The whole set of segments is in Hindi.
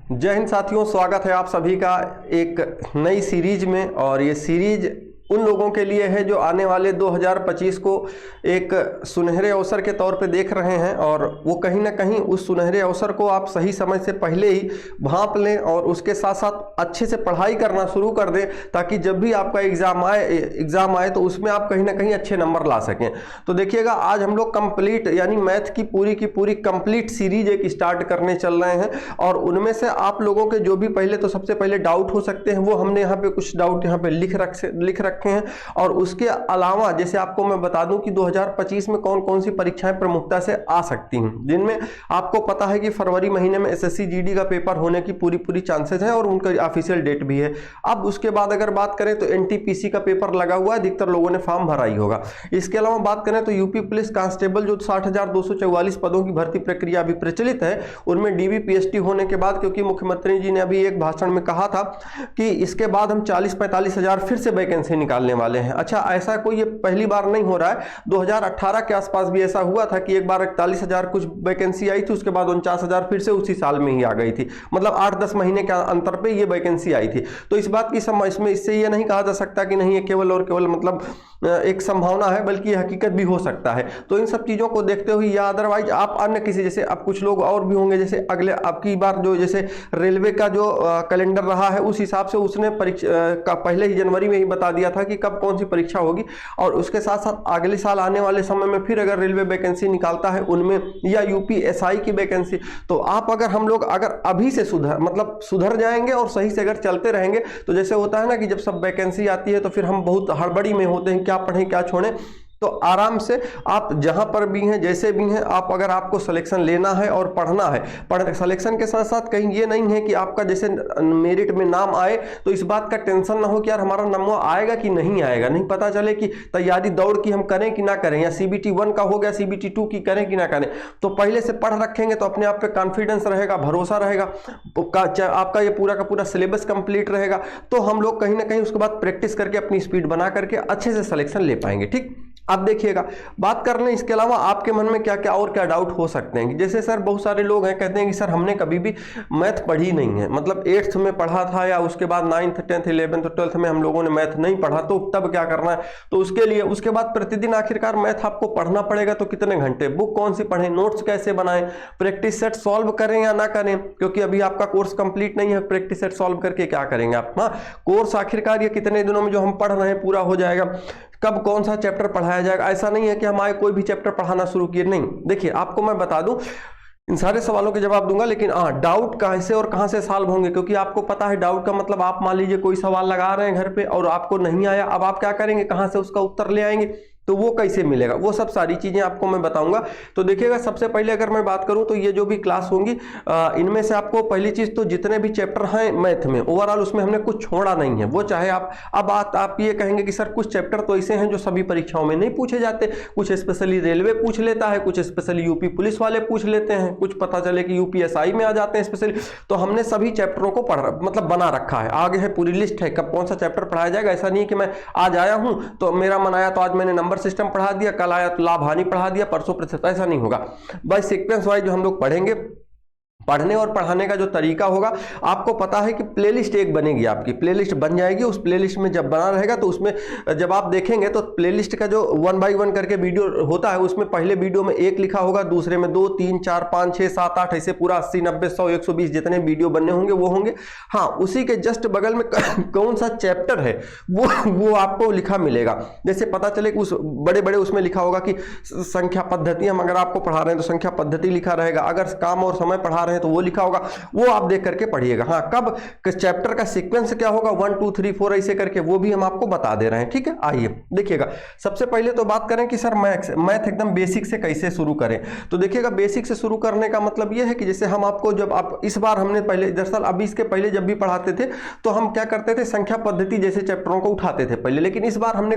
जय हिंद साथियों, स्वागत है आप सभी का एक नई सीरीज में। और ये सीरीज उन लोगों के लिए है जो आने वाले 2025 को एक सुनहरे अवसर के तौर पे देख रहे हैं, और वो कहीं ना कहीं उस सुनहरे अवसर को आप सही समय से पहले ही भांप लें और उसके साथ साथ अच्छे से पढ़ाई करना शुरू कर दें, ताकि जब भी आपका एग्ज़ाम आए तो उसमें आप कहीं ना कहीं अच्छे नंबर ला सकें। तो देखिएगा, आज हम लोग कंप्लीट यानी मैथ की पूरी कंप्लीट सीरीज एक स्टार्ट करने चल रहे हैं। और उनमें से आप लोगों के जो भी सबसे पहले डाउट हो सकते हैं, वो हमने यहाँ पे कुछ डाउट यहाँ पे लिख रखे हैं। और उसके अलावा जैसे आपको मैं बता दूं कि 2025 में कौन कौन सी परीक्षाएं प्रमुखता से आ सकती हैं, जिनमें आपको पता है कि फरवरी महीने में एसएससी जीडी का पेपर होने की पूरी चांसेस है और उनका ऑफिशियल डेट भी है। अब उसके बाद अगर बात करें तो एनटीपीसी का पेपर लगा हुआ है, अधिकतर लोगों ने फॉर्म भरा ही होगा। इसके अलावा बात करें तो यूपी पुलिस कांस्टेबल जो 60,244 पदों की भर्ती प्रक्रिया अभी प्रचलित है, उनमें डीबी पीएचडी होने के बाद, क्योंकि मुख्यमंत्री जी ने अभी एक भाषण में कहा था कि इसके बाद हम 40-45 हजार फिर से वैकेंसी निकालने वाले हैं। अच्छा, ऐसा कोई ये पहली बार नहीं हो रहा है। 2018 के आसपास भी ऐसा हुआ था कि एक बार 41,000 कुछ वैकेंसी आई थी, उसके बाद 49,000 फिर से उसी साल में ही आ गई थी। मतलब 8-10 महीने के अंतर पे ये वैकेंसी आई थी। तो इस बात की इसमें इससे ये नहीं कहा जा सकता कि नहीं, ये केवल और केवल मतलब एक संभावना है, बल्कि यह हकीकत भी हो सकता है। तो इन सब चीज़ों को देखते हुए, या अदरवाइज आप अन्य किसी, जैसे अब कुछ लोग और भी होंगे, जैसे अगले आपकी बार जो जैसे रेलवे का जो कैलेंडर रहा है, उस हिसाब से उसने परीक्षा का पहले ही जनवरी में ही बता दिया था कि कब कौन सी परीक्षा होगी। और उसके साथ साथ अगले साल आने वाले समय में फिर अगर रेलवे वैकेंसी निकालता है उनमें, या यूपीएसआई की वैकेंसी, तो आप अगर हम लोग अगर अभी से सुधर जाएंगे और सही से अगर चलते रहेंगे, तो जैसे होता है ना कि जब सब वैकेंसी आती है तो फिर हम बहुत हड़बड़ी में होते हैं, क्या पढ़ें क्या छोड़ें। तो आराम से आप जहां पर भी हैं, जैसे भी हैं, आप अगर आपको सिलेक्शन लेना है और पढ़ना है, सिलेक्शन के साथ साथ कहीं ये नहीं है कि आपका जैसे मेरिट में नाम आए तो इस बात का टेंशन ना हो कि यार हमारा नंबर आएगा कि नहीं आएगा, नहीं पता चले कि तैयारी दौड़ की हम करें कि ना करें, या CBT 1 का हो गया, CBT 2 की करें कि ना करें। तो पहले से पढ़ रखेंगे तो अपने आप पे कॉन्फिडेंस रहेगा, भरोसा रहेगा, आपका ये पूरा का पूरा सिलेबस कंप्लीट रहेगा। तो हम लोग कहीं ना कहीं उसके बाद प्रैक्टिस करके अपनी स्पीड बना करके अच्छे से सिलेक्शन ले पाएंगे। ठीक, अब देखिएगा, बात कर लें इसके अलावा आपके मन में क्या क्या और क्या डाउट हो सकते हैं। जैसे सर बहुत सारे लोग हैं कहते हैं कि सर हमने कभी भी मैथ पढ़ी नहीं है, मतलब 8th में पढ़ा था या उसके बाद 9th 10th 11th 12th में हम लोगों ने मैथ नहीं पढ़ा, तो तब क्या करना है। तो उसके लिए उसके बाद प्रतिदिन आखिरकार मैथ आपको पढ़ना पड़ेगा, तो कितने घंटे, बुक कौन सी पढ़ें, नोट्स कैसे बनाएं, प्रैक्टिस सेट सॉल्व करें या ना करें, क्योंकि अभी आपका कोर्स कंप्लीट नहीं है, प्रैक्टिस सेट सॉल्व करके क्या करेंगे आप। हाँ, कोर्स आखिरकार ये कितने दिनों में जो हम पढ़ रहे हैं पूरा हो जाएगा, कब कौन सा चैप्टर पढ़ाया जाएगा। ऐसा नहीं है कि हम आए कोई भी चैप्टर पढ़ाना शुरू किए, नहीं। देखिए, आपको मैं बता दूं, इन सारे सवालों के जवाब दूंगा, लेकिन हाँ, डाउट कैसे और कहां से सॉल्व होंगे, क्योंकि आपको पता है डाउट का मतलब, आप मान लीजिए कोई सवाल लगा रहे हैं घर पे और आपको नहीं आया, अब आप क्या करेंगे, कहां से उसका उत्तर ले आएंगे, तो वो कैसे मिलेगा, वो सब सारी चीजें आपको मैं बताऊंगा। तो देखिएगा, सबसे पहले अगर मैं बात करूं तो ये जो भी क्लास होंगी, इनमें से आपको पहली चीज तो जितने भी चैप्टर हैं मैथ में ओवरऑल, उसमें हमने कुछ छोड़ा नहीं है। वो चाहे आप ये कहेंगे कि सर कुछ चैप्टर तो ऐसे हैं जो सभी परीक्षाओं में नहीं पूछे जाते, कुछ स्पेशली रेलवे पूछ लेता है, कुछ स्पेशली यूपी पुलिस वाले पूछ लेते हैं, कुछ पता चले कि यूपीएसआई में आ जाते हैं स्पेशली। तो हमने सभी चैप्टरों को बना रखा है, आगे है पूरी लिस्ट है कब कौन सा चैप्टर पढ़ाया जाएगा। ऐसा नहीं है कि मैं आज आया हूं तो मेरा मन आया तो आज मैंने नंबर सिस्टम पढ़ा दिया, कल आया तो लाभ हानि पढ़ा दिया, परसों प्रतिशत, ऐसा नहीं होगा। बस सीक्वेंस वाइज जो हम लोग पढ़ेंगे, पढ़ने और पढ़ाने का जो तरीका होगा, आपको पता है कि प्लेलिस्ट एक बनेगी, आपकी प्लेलिस्ट बन जाएगी। उस प्लेलिस्ट में जब बना रहेगा तो उसमें जब आप देखेंगे तो प्लेलिस्ट का जो 1 by 1 करके वीडियो होता है, उसमें पहले वीडियो में 1 लिखा होगा, दूसरे में 2 3 4 5 6 7 8 ऐसे पूरा 80 90 100 120 जितने वीडियो बनने होंगे वो होंगे। हाँ, उसी के जस्ट बगल में कौन सा चैप्टर है वो आपको लिखा मिलेगा। जैसे पता चले कि उस बड़े उसमें लिखा होगा कि संख्या पद्धति, हम अगर आपको पढ़ा रहे हैं तो संख्या पद्धति लिखा रहेगा, अगर काम और समय पढ़ा रहे हैं तो वो लिखा होगा, वो आप देख करके पढ़िएगा। हाँ, कब चैप्टर का सीक्वेंस क्या होगा 1 2 3 4 ऐसे करके, वो भी हम आपको बता दे रहे हैं। ठीक है, आइए देखिएगा, सबसे पहले तो बात करें कि सर मैथ एकदम बेसिक से कैसे शुरू करें। तो देखिएगा, बेसिक से शुरू करने का मतलब ये है कि जैसे हम आपको जब आप इस बार हमने पहले, दरअसल अभी इसके पहले जब भी पढ़ाते थे तो हम क्या करते थे, संख्या पद्धति जैसे चैप्टरों को उठाते थे पहले, लेकिन इस बार हमने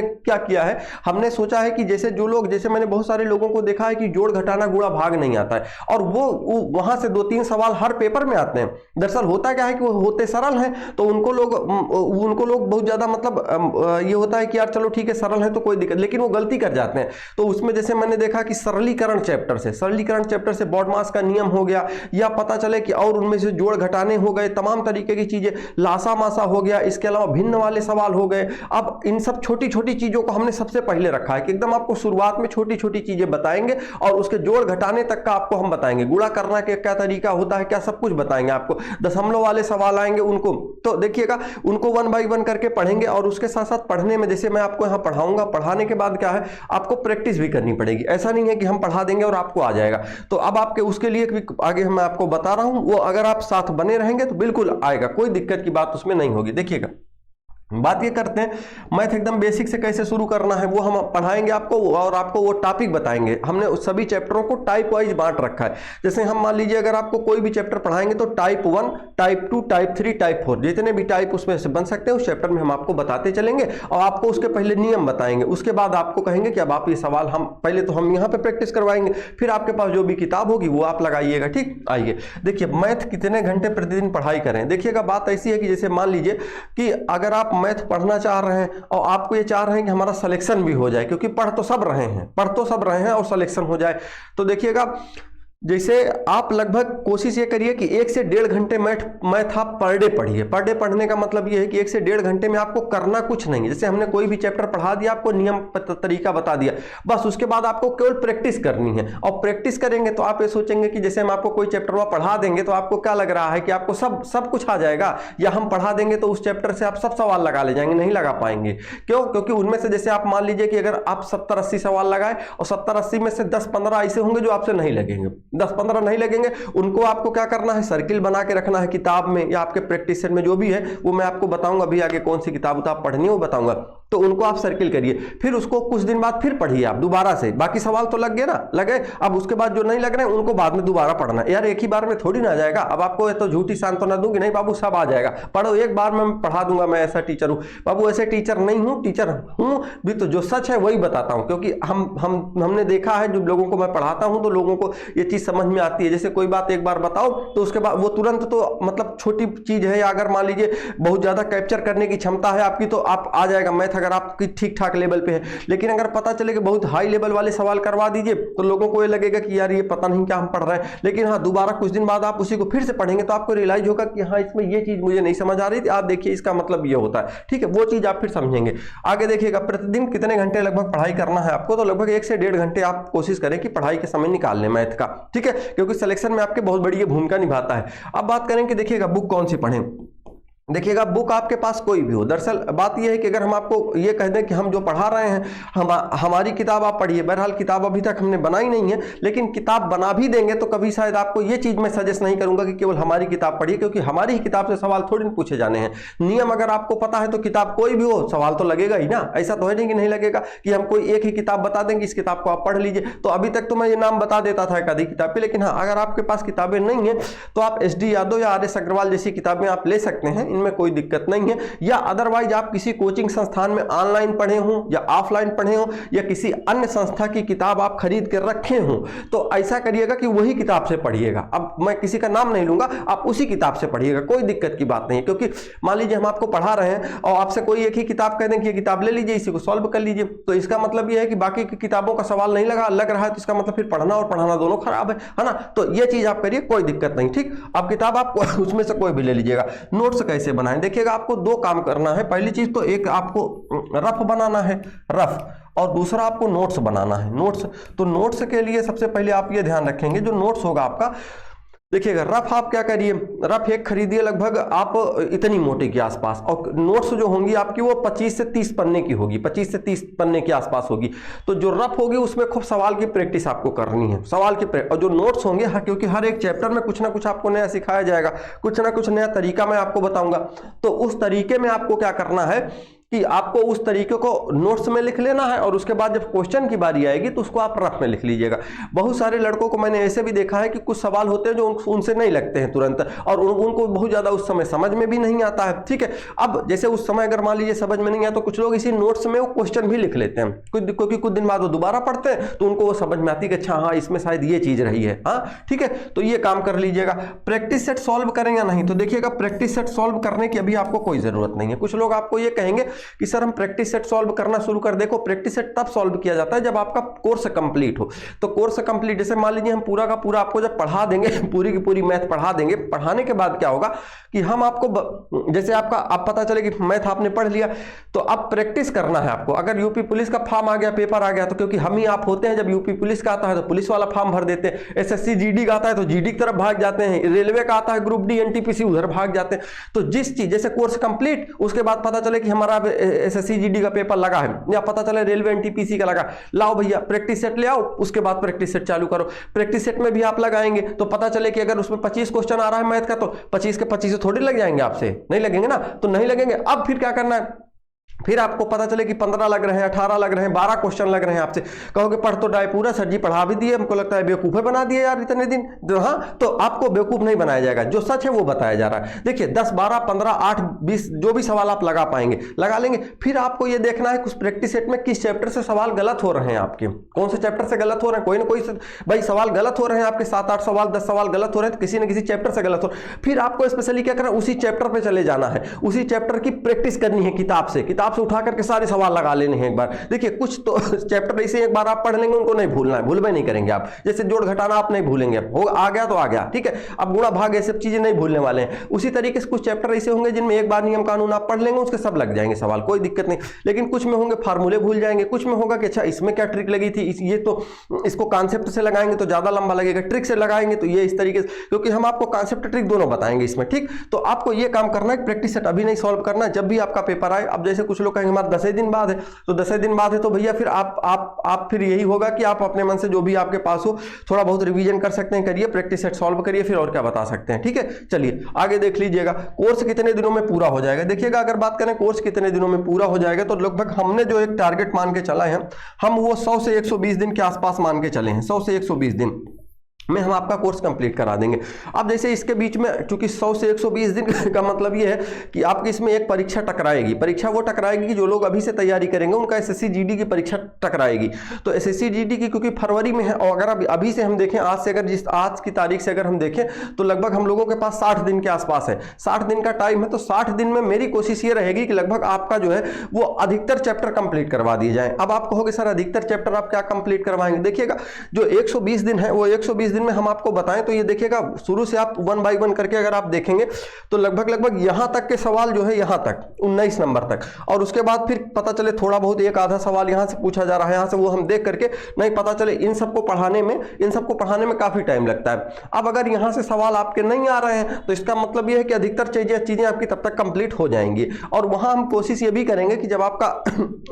क्या किया है, हमने सोचा है कि जैसे जो लोग, जैसे मैंने बहुत सारे लोगों को देखा है कि जोड़ घटाना गुणा भाग नहीं आता है, और वो वहां से 2-3 सवाल हर पेपर में आते हैं। दरअसल होता क्या है कि वो होते सरल हैं, तो उनको लोग बहुत ज़्यादा मतलब ये होता है कि यार चलो ठीक है सरल है तो कोई दिक्कत, लेकिन वो गलती कर जाते हैं। तो उसमें जैसे मैंने देखा कि सरलीकरण चैप्टर से बॉडमास का नियम हो गया, या पता चले कि और उनमें से जोड़ घटाने हो गए, तमाम तरीके की चीजें, लासा मासा हो गया, इसके अलावा भिन्न वाले सवाल हो गए। अब इन सब छोटी छोटी चीजों को हमने सबसे पहले रखा है कि एकदम आपको शुरुआत में छोटी छोटी चीजें बताएंगे और उसके जोड़ घटाने तक का आपको हम बताएंगे, गुणा करना के क्या तरीका होता है, क्या सब कुछ बताएंगे आपको। दशमलव वाले सवाल आएंगे उनको तो देखिएगा, उनको 1 बाय 1 करके पढ़ेंगे, और उसके साथ साथ पढ़ने में जैसे मैं आपको यहां पढ़ाऊंगा, पढ़ाने के बाद क्या है आपको प्रैक्टिस भी करनी पड़ेगी। ऐसा नहीं है कि हम पढ़ा देंगे और आपको आ जाएगा। तो अब आपके उसके लिए भी आगे मैं आपको बता रहा हूं, वो अगर आप साथ बने रहेंगे तो बिल्कुल आएगा, कोई दिक्कत की बात उसमें नहीं होगी। देखिएगा बात ये करते हैं मैथ एकदम बेसिक से कैसे शुरू करना है, वो हम पढ़ाएंगे आपको, और आपको वो टॉपिक बताएंगे। हमने उस सभी चैप्टरों को टाइप वाइज बांट रखा है। जैसे हम मान लीजिए अगर आपको कोई भी चैप्टर पढ़ाएंगे तो टाइप 1, टाइप 2, टाइप 3, टाइप 4 जितने भी टाइप उसमें से बन सकते हैं उस चैप्टर में हम आपको बताते चलेंगे, और आपको उसके पहले नियम बताएंगे। उसके बाद आपको कहेंगे कि अब आप ये सवाल हम पहले तो हम यहाँ पे प्रैक्टिस करवाएंगे, फिर आपके पास जो भी किताब होगी वो आप लगाइएगा। ठीक, आइए देखिए मैथ कितने घंटे प्रतिदिन पढ़ाई करें। देखिएगा बात ऐसी है कि जैसे मान लीजिए कि अगर आप मैथ पढ़ना चाह रहे हैं और आपको ये चाह रहे हैं कि हमारा सिलेक्शन भी हो जाए, क्योंकि पढ़ तो सब रहे हैं और सिलेक्शन हो जाए, तो देखिएगा जैसे आप लगभग कोशिश ये करिए कि 1 से 1.5 घंटे मैथ आप पर डे पढ़िए। पर डे पढ़ने का मतलब ये है कि 1 से 1.5 घंटे में आपको करना कुछ नहीं है। जैसे हमने कोई भी चैप्टर पढ़ा दिया, आपको नियम तरीका बता दिया, बस उसके बाद आपको केवल प्रैक्टिस करनी है। और प्रैक्टिस करेंगे तो आप ये सोचेंगे कि जैसे हम आपको कोई चैप्टर पढ़ा देंगे तो आपको क्या लग रहा है कि आपको सब कुछ आ जाएगा, या हम पढ़ा देंगे तो उस चैप्टर से आप सब सवाल लगा ले जाएंगे। नहीं लगा पाएंगे। क्यों? क्योंकि उनमें से जैसे आप मान लीजिए कि अगर आप 70-80 सवाल लगाए और 70-80 में से 10-15 ऐसे होंगे जो आपसे नहीं लगेंगे, 10-15 नहीं लगेंगे, उनको आपको क्या करना है, सर्किल बना के रखना है किताब में या आपके प्रैक्टिस सेट में, जो भी है वो मैं आपको बताऊंगा अभी आगे कौन सी किताब आप पढ़नी है वो बताऊंगा। तो उनको आप सर्किल करिए, फिर उसको कुछ दिन बाद फिर पढ़िए आप दोबारा से। बाकी सवाल तो लग गए ना, लगे, अब उसके बाद जो नहीं लग रहे हैं उनको बाद में दोबारा पढ़ना। यार एक ही बार में थोड़ी ना आ जाएगा। अब आपको तो झूठी सांत्वना दूंगी, नहीं बाबू सब आ जाएगा, पढ़ो एक बार में पढ़ा दूंगा, मैं ऐसा टीचर हूं। बाबू ऐसे टीचर नहीं हूं, टीचर हूं भी तो जो सच है वही बताता हूं, क्योंकि हमने देखा है जो लोगों को मैं पढ़ाता हूं तो लोगों को ये चीज समझ में आती है। जैसे कोई बात एक बार बताओ तो उसके बाद वो तुरंत, तो मतलब छोटी चीज है, या अगर मान लीजिए बहुत ज्यादा कैप्चर करने की क्षमता है आपकी तो आप आ जाएगा मैथ, अगर आपकी ठीक ठाक लेवल पे है। लेकिन अगर पता चले कि बहुत हाई लेवल वाले सवाल करवा दीजिए तो लोगों को ये लगेगा कि यार ये पता नहीं क्या हम पढ़ रहे हैं। लेकिन हाँ, दोबारा कुछ दिन बाद आप उसी को फिर से पढ़ेंगे तो आपको रियलाइज होगा कि हाँ इसमें ये चीज मुझे नहीं समझ आ रही थी, आप देखिए इसका मतलब ये होता है। ठीक है, वो चीज आप फिर समझेंगे। आगे देखिएगा प्रतिदिन कितने घंटे लगभग पढ़ाई करना है आपको, तो लगभग 1 से 1.5 घंटे आप कोशिश करें कि पढ़ाई के समय निकाल लें मैथ का। ठीक है, क्योंकि सिलेक्शन में आपके बहुत बड़ी भूमिका निभाता है। अब बात करें कि देखिएगा बुक कौन सी पढ़ें। देखिएगा बुक आपके पास कोई भी हो, दरअसल बात यह है कि अगर हम आपको ये कह दें कि हम जो पढ़ा रहे हैं हमारी किताब आप पढ़िए, बहरहाल किताब अभी तक हमने बनाई नहीं है, लेकिन किताब बना भी देंगे तो कभी शायद आपको ये चीज़ मैं सजेस्ट नहीं करूंगा कि केवल हमारी किताब पढ़िए, क्योंकि हमारी ही किताब से सवाल थोड़ी ना पूछे जाने हैं। नियम अगर आपको पता है तो किताब कोई भी हो सवाल तो लगेगा ही ना। ऐसा तो है नहीं कि नहीं लगेगा, कि हम कोई एक ही किताब बता देंगे इस किताब को आप पढ़ लीजिए। तो अभी तक तो मैं ये नाम बता देता था एक आधी किताब पे, लेकिन हाँ अगर आपके पास किताबें नहीं है तो आप SD यादव या RS अग्रवाल जैसी किताबें आप ले सकते हैं, इनमें कोई दिक्कत नहीं है। या अदरवाइज आप किसी कोचिंग संस्थान में ऑनलाइन पढ़े हों या ऑफलाइन पढ़े हों या किसी अन्य संस्था की किताब आप खरीद कर रखे हों, तो ऐसा करिएगा कि वही किताब से पढ़िएगा। अब मैं किसी का नाम नहीं लूंगा, आप उसी किताब से पढ़िएगा, कोई दिक्कत की बात नहीं। क्योंकि मान लीजिए हम आपको पढ़ा रहे हैं और आपसे कोई एक ही किताब कह दें कि ये किताब ले लीजिए, इसी को सॉल्व कर लीजिए, तो इसका मतलब ये है कि बाकी की किताबों का सवाल नहीं लग रहा है, तो इसका मतलब फिर पढ़ना और पढ़ाना दोनों खराब है ना। तो ये चीज आप करिए, कोई दिक्कत नहीं। ठीक, अब किताब आप उसमें से कोई भी ले लीजिएगा। नोट्स कैसे बनाएं, देखिएगा आपको 2 काम करना है। पहली चीज तो एक आपको रफ बनाना है, रफ, और दूसरा आपको नोट्स बनाना है, नोट्स। तो नोट्स के लिए सबसे पहले आप ये ध्यान रखेंगे, जो नोट्स होगा आपका, देखिएगा रफ आप क्या करिए, रफ एक खरीदिए लगभग आप इतनी मोटे के आसपास, और नोट्स जो होंगी आपकी वो 25 से 30 पन्ने की होगी, 25 से 30 पन्ने के आसपास होगी। तो जो रफ होगी उसमें खूब सवाल की प्रैक्टिस आपको करनी है, सवाल की और जो नोट्स होंगे क्योंकि हर एक चैप्टर में कुछ ना कुछ आपको नया सिखाया जाएगा, कुछ ना कुछ नया तरीका मैं आपको बताऊंगा। तो उस तरीके में आपको क्या करना है कि आपको उस तरीके को नोट्स में लिख लेना है और उसके बाद जब क्वेश्चन की बारी आएगी तो उसको आप रफ में लिख लीजिएगा। बहुत सारे लड़कों को मैंने ऐसे भी देखा है कि कुछ सवाल होते हैं जो उनसे नहीं लगते हैं तुरंत, और उनको बहुत ज़्यादा उस समय समझ में भी नहीं आता है। ठीक है, अब जैसे उस समय अगर मान लीजिए समझ में नहीं आया तो कुछ लोग इसी नोट्स में वो क्वेश्चन भी लिख लेते हैं, क्योंकि कुछ दिन बाद वो दोबारा पढ़ते हैं तो उनको वो समझ में आती है कि अच्छा हाँ इसमें शायद ये चीज़ रही है। हाँ ठीक है, तो ये काम कर लीजिएगा। प्रैक्टिस सेट सॉल्व करें या नहीं, तो देखिएगा प्रैक्टिस सेट सॉल्व करने की अभी आपको कोई जरूरत नहीं है। कुछ लोग आपको ये कहेंगे कि सर हम प्रैक्टिस सेट सॉल्व करना शुरू कर। देखो प्रैक्टिस सेट तब सॉल्व किया जाता है जब आपका कोर्स कंप्लीट हो। तो कोर्स कंप्लीट, जैसे मान लीजिए हम पूरा का पूरा आपको जब पढ़ा देंगे, पूरी की पूरी मैथ पढ़ा देंगे, पढ़ाने के बाद क्या होगा कि हम आपको जैसे आप पता चले कि मैथ आपने पढ़ लिया तो अब प्रैक्टिस करना है आपको। अगर यूपी पुलिस का फॉर्म आ गया, पेपर आ गया, तो क्योंकि हम ही आप होते हैं, जब यूपी पुलिस का आता है तो पुलिस वाला फॉर्म भर देते हैं, एसएससी जीडी का आता है तो जीडी की तरफ भाग जाते हैं, रेलवे का आता है ग्रुप डी एनटीपीसी उधर भाग जाते हैं। तो जिस चीज जैसे कोर्स कंप्लीट, उसके बाद पता चले कि हमारा एसएससी जीडी का पेपर लगा है या पता चले रेलवे एनटीपीसी का लगा, लाओ भैया प्रैक्टिस सेट ले आओ, उसके बाद प्रैक्टिस सेट चालू करो। प्रैक्टिस सेट में भी आप लगाएंगे तो पता चले कि अगर उसमें 25 क्वेश्चन आ रहा है मैथ का तो 25 के 25 थोड़ी लग जाएंगे आपसे, नहीं लगेंगे ना, तो नहीं लगेंगे। अब फिर क्या करना है, फिर आपको पता चले कि 15 लग रहे हैं, 18 लग रहे हैं, 12 क्वेश्चन लग रहे हैं, आपसे कहोगे पढ़ तो डाय पूरा सर जी पढ़ा भी दिए, हमको लगता है बेवकूफ़े बना दिए यार इतने दिन। हाँ, तो आपको बेवकूफ़ नहीं बनाया जाएगा, जो सच है वो बताया जा रहा है। देखिए 10, 12, 15, 8, 20 जो भी सवाल आप लगा पाएंगे लगा लेंगे। फिर आपको ये देखना है कुछ प्रैक्टिस सेट में किस चैप्टर से सवाल गलत हो रहे हैं आपके, कौन से चैप्टर से गलत हो रहे हैं। कोई ना कोई भाई सवाल गलत हो रहे हैं आपके, 7-8 सवाल 10 सवाल गलत हो रहे हैं, तो किसी न किसी चैप्टर से गलत हो। फिर आपको स्पेशली क्या करना है, उसी चैप्टर पर चले जाना है, उसी चैप्टर की प्रैक्टिस करनी है, किताब से उठा करके सारे सवाल लगा लेने हैं एक बार। देखिए कुछ तो चैप्टर ऐसे एक बार आप पढ़ लेंगे, उनको नहीं भूलना है, भूलवे नहीं करेंगे आप। जैसे जोड़ घटाना आप नहीं भूलेंगे, हो आ गया तो आ गया, ठीक है। अब गुणा भाग ये सब चीजें नहीं भूलने वाले हैं। उसी तरीके से कुछ चैप्टर ऐसे होंगे जिनमें एक बार नियम कानून आप पढ़ लेंगे, उसके सब लग जाएंगे सवाल, कोई दिक्कत नहीं। लेकिन कुछ में होंगे फार्मूले भूल जाएंगे, कुछ में होगा कि अच्छा इसमें क्या ट्रिक लगी थी, ये तो इसको कॉन्सेप्ट से लगाएंगे तो ज्यादा लंबा लगेगा, ट्रिक से लगाएंगे तो ये इस तरीके से, क्योंकि हम आपको कॉन्सेप्ट ट्रिक दोनों बताएंगे इसमें, ठीक। तो आपको ये काम करना है, प्रैक्टिस सेट अभी नहीं सॉल्व करना, जब भी आपका पेपर आए। अब जैसे कुछ लोग कहेंगे हमारा 10 दिन बाद है, तो 10 दिन बाद है तो भैया फिर आप फिर यही होगा कि आप अपने मन से जो भी आपके पास हो थोड़ा बहुत रिवीजन कर सकते हैं, करिए, प्रैक्टिस सेट सॉल्व करिए, फिर और क्या बता सकते हैं, ठीक है। चलिए आगे देख लीजिएगा, कोर्स कितने दिनों में पूरा हो जाएगा। देखिएगा अगर बात करें कोर्स कितने दिनों में पूरा हो जाएगा, तो लगभग हमने जो एक टारगेट मान के चला है, हम वो 100 से 120 दिन के आसपास मान के चले हैं। 100 से 120 दिन में हम आपका कोर्स कंप्लीट करा देंगे। अब जैसे इसके बीच में चूंकि 100 से 120 दिन का मतलब ये है कि आपकी इसमें एक परीक्षा टकराएगी। परीक्षा वो टकराएगी कि जो लोग अभी से तैयारी करेंगे उनका एसएससी जीडी की परीक्षा टकराएगी। तो एसएससी जीडी की क्योंकि फरवरी में है, और अगर अभी से हम देखें, आज से अगर आज की तारीख से अगर हम देखें तो लगभग हम लोगों के पास 60 दिन के आसपास है, 60 दिन का टाइम है। तो 60 दिन में मेरी कोशिश ये रहेगी कि लगभग आपका जो है वो अधिकतर चैप्टर कंप्लीट करवा दिए जाए। अब आप कहोगे सर अधिकतर चैप्टर आप क्या कंप्लीट करवाएंगे। देखिएगा जो 120 दिन है वो 120 दिन में हम आपको बताएं तो ये देखिएगा शुरू से आप 1 बाय 1 करके अगर आप देखेंगे तो लगभग यहां तक के सवाल जो है यहां तक 19 नंबर तक, और उसके बाद फिर पता चले थोड़ा बहुत एक आधा सवाल यहां से पूछा जा रहा है, यहां से वो हम देख करके नहीं पता चले। इन सबको पढ़ाने में काफी टाइम लगता है। अब अगर यहां से सवाल आपके नहीं आ रहे हैं तो इसका मतलब यह है कि अधिकतर चीजें आपकी तब तक कंप्लीट हो जाएंगी। और वहां हम कोशिश ये भी करेंगे कि जब आपका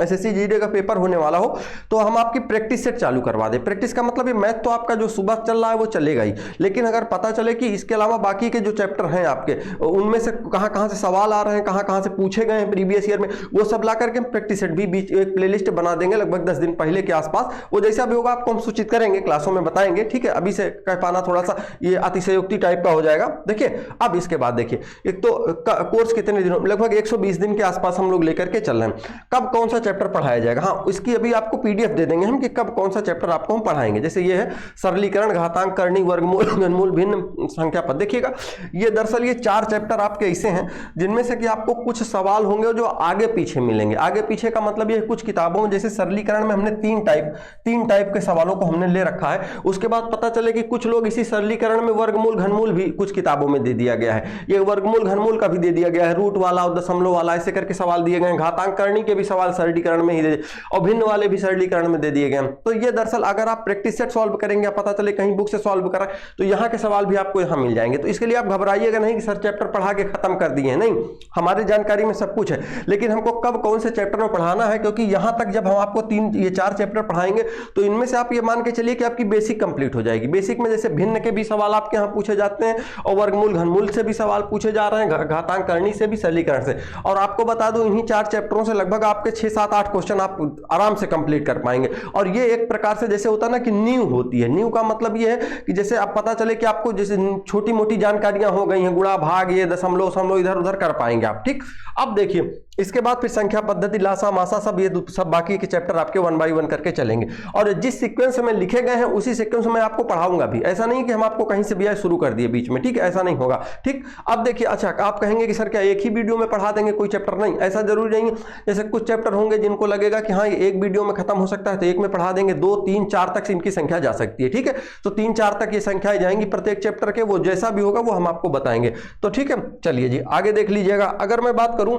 एसएससी जीडी का पेपर होने वाला हो तो हम आपकी प्रैक्टिस सेट चालू करवा दें। प्रैक्टिस का मतलब ये मैथ तो आपका जो सुबह चल रहा है वो चलेगा ही, लेकिन अगर पता चले कि इसके अलावा बाकी के जो चैप्टर हैं आपके उनमें से कहां से सवाल आ रहे हैं, कहां से पूछे गए हैं प्रीवियस ईयर में, वो सब ला करके हम प्रैक्टिस सेट भी बीच एक प्लेलिस्ट बना देंगे लगभग 10 दिन पहले के आसपास। वो जैसा भी होगा आपको हम सूचित करेंगे, क्लासों में बताएंगे, ठीक है। अभी से कह पाना थोड़ा सा ये अतिशयोक्ति टाइप का हो जाएगा। देखिए अब इसके बाद देखिए, एक तो कोर्स कितने दिनों, लगभग 120 दिन के आसपास हम लोग लेकर के चल रहे हैं। कब कौन सा चैप्टर पढ़ाया जाएगा, हाँ इसकी अभी आपको पीडीएफ दे देंगे हम कि कब कौन सा चैप्टर आपको हम पढ़ाएंगे। जैसे ये है सरलीकरण, घातांक, करनी, वर्गमूल, घनमूल, भिन्न संख्या पद। देखिएगा ये दरअसल ये 4 चैप्टर आपके ऐसे हैं जिनमें से कि आपको कुछ सवाल होंगे जो आगे पीछे मिलेंगे। आगे पीछे का मतलब ये कुछ किताबों में जैसे सरलीकरण में हमने 3 टाइप के सवालों को हमने ले रखा है। उसके बाद पता चले कि कुछ लोग इसी सरलीकरण में वर्गमूल, घनमूल भी कुछ किताबों में दे दिया गया है। ये वर्गमूल, घनमूल का भी दे दिया गया है, रूट वाला और दशमलव वाला ऐसे करके सवाल दिए गए हैं। घातांक, करनी के भी सवाल सरलीकरण में ही दे, और भिन्न वाले भी सरलीकरण में दे दिए गए हैं। तो ये दरअसल अगर आप प्रैक्टिस सेट सॉल्व करेंगे, पता चले कहीं बुक बुक से सॉल्व कर रहे हैं, तो यहाँ के सवाल भी आपको यहाँ मिल जाएंगे। तो इसके लिए आप घबराइएगा नहीं कि सर चैप्टर पढ़ा के खत्म कर दिए हैं, नहीं, हमारी जानकारी में सब कुछ है, लेकिन हमको कब कौन से चैप्टर में पढ़ाना है, क्योंकि यहाँ तक जब हम आपको 4 चैप्टर पढ़ाएंगे तो इनमें से आप ये मान के चलिए कि आपकी बेसिक कंप्लीट हो जाएगी। बेसिक में जैसे भिन्न के भी सवाल आपके यहाँ पूछे जाते हैं, और वर्गमूल घनमूल से भी सवाल पूछे जा रहे हैं, घातांक करनी से भी, सरलीकरण से। और आपको बता दूं इन्हीं 4 चैप्टरों से लगभग आपके 6, 7, 8 क्वेश्चन आप आराम से कंप्लीट कर पाएंगे। और ये एक प्रकार से जैसे होता है ना कि नींव होती है। नींव का मतलब ये है कि जैसे आप पता चले कि आपको जैसे छोटी मोटी जानकारियां हो गई हैं, गुणा भाग ये दशमलव इधर उधर कर पाएंगे आप, ठीक। अब देखिए इसके बाद फिर संख्या पद्धति, लासा मासा सब ये सब बाकी के चैप्टर आपके 1 बाय 1 करके चलेंगे। और जिस सीक्वेंस में लिखे गए हैं उसी सीक्वेंस में आपको पढ़ाऊंगा भी। ऐसा नहीं कि हम आपको कहीं से भी शुरू कर दिए बीच में, ठीक है, ऐसा नहीं होगा, ठीक। अब देखिए, अच्छा आप कहेंगे कि सर क्या एक ही वीडियो में पढ़ा देंगे कोई चैप्टर? नहीं, ऐसा जरूरी नहीं है। जैसे कुछ चैप्टर होंगे जिनको लगेगा कि हाँ ये एक वीडियो में खत्म हो सकता है, तो एक में पढ़ा देंगे, 2, 3, 4 तक इनकी संख्या जा सकती है, ठीक है। तो 3, 4 तक ये संख्याएं जाएंगी प्रत्येक चैप्टर के, वो जैसा भी होगा वो हम आपको बताएंगे। तो ठीक है, चलिए जी आगे देख लीजिएगा। अगर मैं बात करूं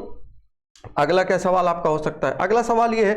अगला क्या सवाल आपका हो सकता है, अगला सवाल ये है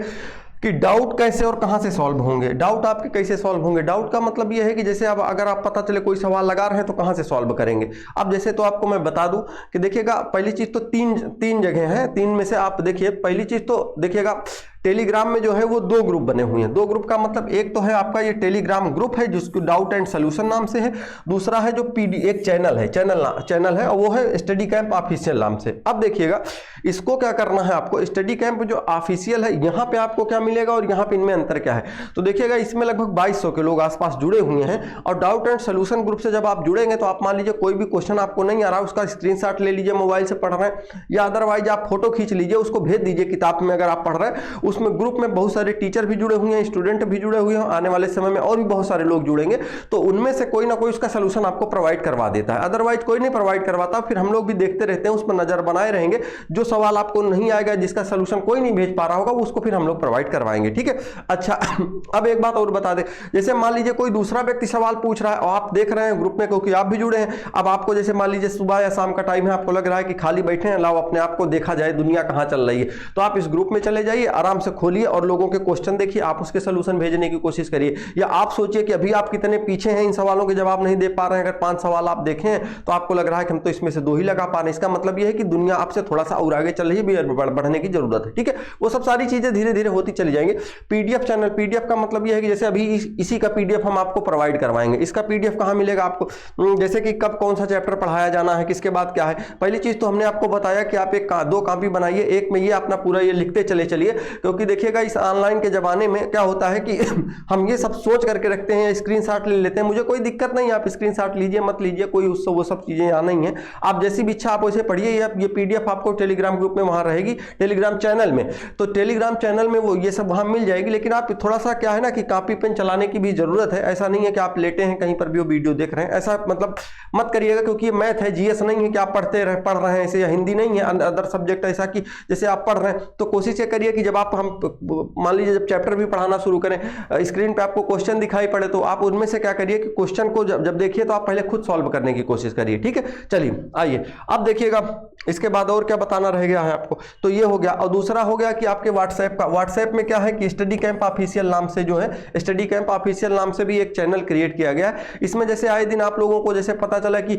कि डाउट कैसे और कहां से सॉल्व होंगे। डाउट आपके कैसे सॉल्व होंगे? डाउट का मतलब ये है कि जैसे अब अगर आप पता चले कोई सवाल लगा रहे हैं तो कहां से सॉल्व करेंगे। अब जैसे तो आपको मैं बता दूं कि देखिएगा, पहली चीज तो तीन जगह हैं, 3 में से आप देखिए। पहली चीज तो देखिएगा टेलीग्राम में जो है वो 2 ग्रुप बने हुए हैं। 2 ग्रुप का मतलब एक तो है आपका ये टेलीग्राम ग्रुप है जिसको डाउट एंड सोल्यूशन नाम से है, दूसरा है जो एक चैनल है और वो है स्टडी कैंप ऑफिशियल नाम से। अब देखिएगा इसको क्या करना है आपको, स्टडी कैंप जो ऑफिशियल है यहाँ पे आपको क्या मिलेगा और यहाँ पे इनमें अंतर क्या है। तो देखिएगा इसमें लगभग 2200 के लोग आसपास जुड़े हुए हैं, और डाउट एंड सोल्यूशन ग्रुप से जब आप जुड़ेंगे तो आप मान लीजिए कोई भी क्वेश्चन आपको नहीं आ रहा, उसका स्क्रीनशॉट ले लीजिए, मोबाइल से पढ़ रहे हैं, या अदरवाइज आप फोटो खींच लीजिए, उसको भेज दीजिए किताब में अगर आप पढ़ रहे हैं। उसमें ग्रुप में बहुत सारे टीचर भी जुड़े हुए हैं, स्टूडेंट भी जुड़े हुए हैं, आने वाले समय में और भी बहुत सारे लोग जुड़ेंगे, तो उनमें से कोई ना कोई उसका सोल्यूशन आपको प्रोवाइड करवा देता है। अदरवाइज कोई नहीं प्रोवाइड करवाता, फिर हम लोग भी देखते रहते हैं, उस पर नजर बनाए रहेंगे। जो सवाल आपको नहीं आएगा, जिसका सोल्यूशन कोई नहीं भेज पा रहा होगा, उसको फिर हम लोग प्रोवाइड करवाएंगे, ठीक है। अच्छा अब एक बात और बता दें, जैसे मान लीजिए कोई दूसरा व्यक्ति सवाल पूछ रहा है और आप देख रहे हैं ग्रुप में, क्योंकि आप भी जुड़े हैं। अब आपको जैसे मान लीजिए सुबह या शाम का टाइम है, आपको लग रहा है कि खाली बैठे हैं, लाओ अपने आप को देखा जाए दुनिया कहां चल रही है, तो आप इस ग्रुप में चले जाइए, आराम से खोलिए और लोगों के क्वेश्चन देखिए, आप उसके सोल्यूशन भेजने की कोशिश करिए। या आप सोचिए कि अभी आप कितने पीछे हैं, इन सवालों के जवाब नहीं दे पा रहे हैं। अगर 5 सवाल आप देखें तो आपको लग रहा है कि हम तो इसमें से 2 ही लगा पा रहे हैं, इसका मतलब यह है कि दुनिया आपसे थोड़ा सा और आगे चल रही है, बढ़ने की जरूरत है, ठीक है। वो सब सारी चीजें धीरे धीरे होती चली जाएंगी। पीडीएफ चैनल, पीडीएफ का मतलब यह है कि जैसे अभी इसी का पीडीएफ हम आपको प्रोवाइड करवाएंगे। इसका पीडीएफ कहां मिलेगा आपको, जैसे कि कब कौन सा चैप्टर पढ़ाया जाना है, किसके बाद क्या है। पहली चीज तो हमने आपको बताया कि आप 2 कॉपी बनाइए, एक में ये अपना पूरा ये लिखते चलिए, क्योंकि देखिएगा इस ऑनलाइन के जमाने में क्या होता है कि हम ये सब सोच करके रखते हैं, स्क्रीनशॉट ले लेते हैं। मुझे कोई दिक्कत नहीं, आप स्क्रीनशॉट लीजिए मत लीजिए, कोई उससे वो सब चीजें यहाँ नहीं है। आप जैसी भी इच्छा आप वैसे पढ़िए। ये पीडीएफ आपको टेलीग्राम ग्रुप में वहां रहेगी, टेलीग्राम चैनल में, तो टेलीग्राम चैनल में वो ये सब वहां मिल जाएगी। लेकिन आप थोड़ा सा क्या है ना कि कॉपी पेन चलाने की भी जरूरत है। ऐसा नहीं है कि आप लेटे हैं कहीं पर भी वो वीडियो देख रहे हैं, ऐसा मतलब मत करिएगा, क्योंकि ये मैथ है, जीएस नहीं है कि आप पढ़ रहे हैं ऐसे, या हिंदी नहीं है अदर सब्जेक्ट ऐसा कि जैसे आप पढ़ रहे हैं। तो कोशिश ये करिए कि जब आप हम मान लीजिए जब चैप्टर भी पढ़ाना शुरू करें, स्क्रीन पे आपको क्वेश्चन दिखाई पड़े, तो आप उनमें से क्या करिए कि क्वेश्चन को जब देखिए तो आप पहले खुद सॉल्व करने की कोशिश करिए, ठीक है। चलिए आइए अब देखिएगा, इसके बाद और क्या बताना रह गया है आपको, तो ये हो गया। और दूसरा हो गया कि आपके व्हाट्सएप में क्या है कि स्टडी कैंप ऑफिशियल नाम से जो है, स्टडी कैंप ऑफिशियल नाम से भी एक चैनल क्रिएट किया गया है। इसमें जैसे आए दिन आप लोगों को जैसे पता चला कि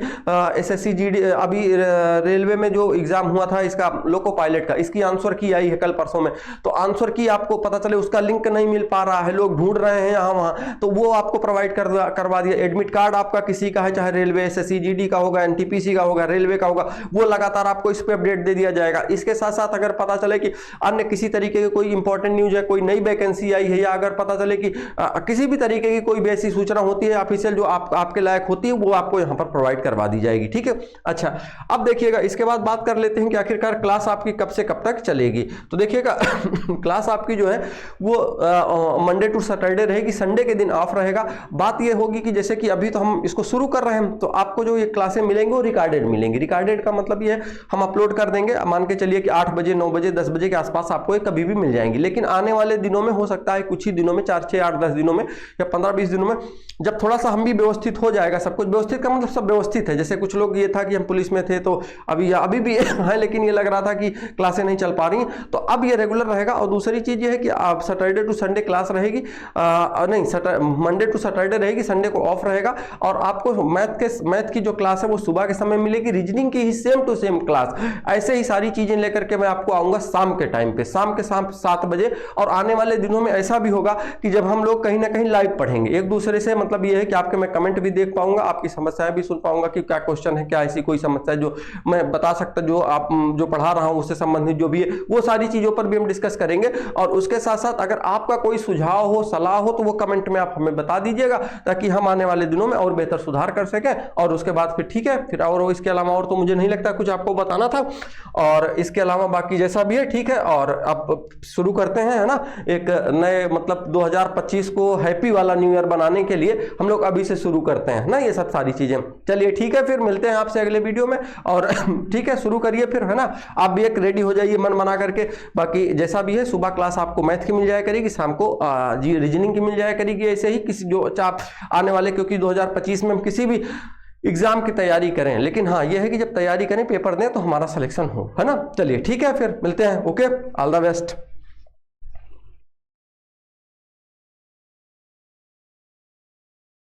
एसएससी जीडी अभी रेलवे में जो एग्जाम हुआ था इसका लोको पायलट का, इसकी आंसर की आई है कल परसों में, तो आंसर की आपको पता चले उसका लिंक नहीं मिल पा रहा है, लोग ढूंढ रहे हैं यहाँ वहां, तो वो आपको प्रोवाइड करवा दिया। एडमिट कार्ड आपका किसी का है, चाहे रेलवे एसएससी जीडी का होगा, एनटीपीसी का होगा, रेलवे का होगा, वो लगातार आपको इस पे अपडेट दे दिया जाएगा। इसके साथ साथ अगर पता चले कि अन्य किसी तरीके की कोई इंपॉर्टेंट न्यूज है, कोई नई वैकेंसी आई है, या अगर पता चले कि किसी भी तरीके की कोई ऐसी सूचना होती है ऑफिशियल जो आपके लायक होती है, वो आपको यहाँ पर प्रोवाइड करवा दी जाएगी, ठीक है। अच्छा अब देखिएगा, इसके बाद बात कर लेते हैं कि आखिरकार क्लास आपकी कब से कब तक चलेगी। तो देखिएगा क्लास आपकी जो है वो मंडे टू सैटरडे रहेगी, संडे के दिन ऑफ रहेगा। बात ये होगी कि जैसे कि अभी तो हम इसको शुरू कर रहे हैं, तो आपको जो ये क्लासें मिलेंगी वो रिकॉर्डेड मिलेंगी। रिकॉर्डेड का मतलब ये है हम अपलोड कर देंगे, मान के चलिए कि 8 बजे 9 बजे 10 बजे के आसपास आपको ये कभी भी मिल जाएंगी। लेकिन आने वाले दिनों में हो सकता है कुछ ही दिनों में, 4 6 8 10 दिनों में या 15 20 दिनों में, जब थोड़ा सा हम भी व्यवस्थित हो जाएगा, सब कुछ व्यवस्थित का मतलब सब व्यवस्थित है। जैसे कुछ लोग ये था कि हम पुलिस में थे तो अभी भी है, लेकिन ये लग रहा था कि क्लासें नहीं चल पा रही, तो अब ये रेगुलर रहेगा। और दूसरी चीज़ ये है कि आप सैटरडे टू संडे क्लास रहेगी, नहीं मंडे टू सैटरडे रहेगी, संडे को ऑफ रहेगा। और आपको मैथ की जो क्लास है वो सुबह के समय मिलेगी, रीजनिंग की ही सेम टू सेम क्लास। ऐसे ही सारी चीज़ें लेकर के मैं आपको आऊँगा शाम के टाइम पे, शाम के 7 बजे। और आने वाले दिनों में ऐसा भी होगा कि जब हम लोग कहीं ना कहीं लाइव पढ़ेंगे एक दूसरे से, मतलब ये है कि आपके मैं कमेंट भी देख पाऊंगा, आपकी समस्याएं भी सुन पाऊंगा कि क्या क्वेश्चन है, क्या ऐसी कोई समस्या जो मैं बता सकता, जो आप जो पढ़ा रहा हूं उससे संबंधित जो भी है वो सारी चीजों पर भी हम डिस्कस करेंगे। और उसके साथ साथ अगर आपका कोई सुझाव हो, सलाह हो, तो वो कमेंट में आप हमें बता दीजिएगा, ताकि हम आने वाले दिनों में और बेहतर सुधार कर सकें। और उसके बाद फिर ठीक है, फिर और इसके अलावा और तो मुझे नहीं लगता कुछ आपको बताना था। और इसके अलावा बाकी जैसा भी है ठीक है। और अब शुरू करते हैं, है ना, एक नए मतलब 2025 को हैप्पी वाला न्यू ईयर बनाने के लिए हम लोग अभी से शुरू करते हैं ना ये सब सारी चीजें। चलिए ठीक है, फिर मिलते हैं आपसे अगले वीडियो में। और ठीक है, शुरू करिए फिर, है ना, आप भी एक रेडी हो जाइए मन बना करके। बाकी जैसा भी है, सुबह क्लास आपको मैथ की मिल जाया करेगी, शाम को जी रीजनिंग की मिल जाया करेगी। ऐसे ही किसी जो आप आने वाले, क्योंकि 2025 में हम किसी भी एग्जाम की तैयारी करें, लेकिन हाँ यह है कि जब तैयारी करें, पेपर दें, तो हमारा सिलेक्शन हो, है ना। चलिए ठीक है, फिर मिलते हैं। Okay, all the best.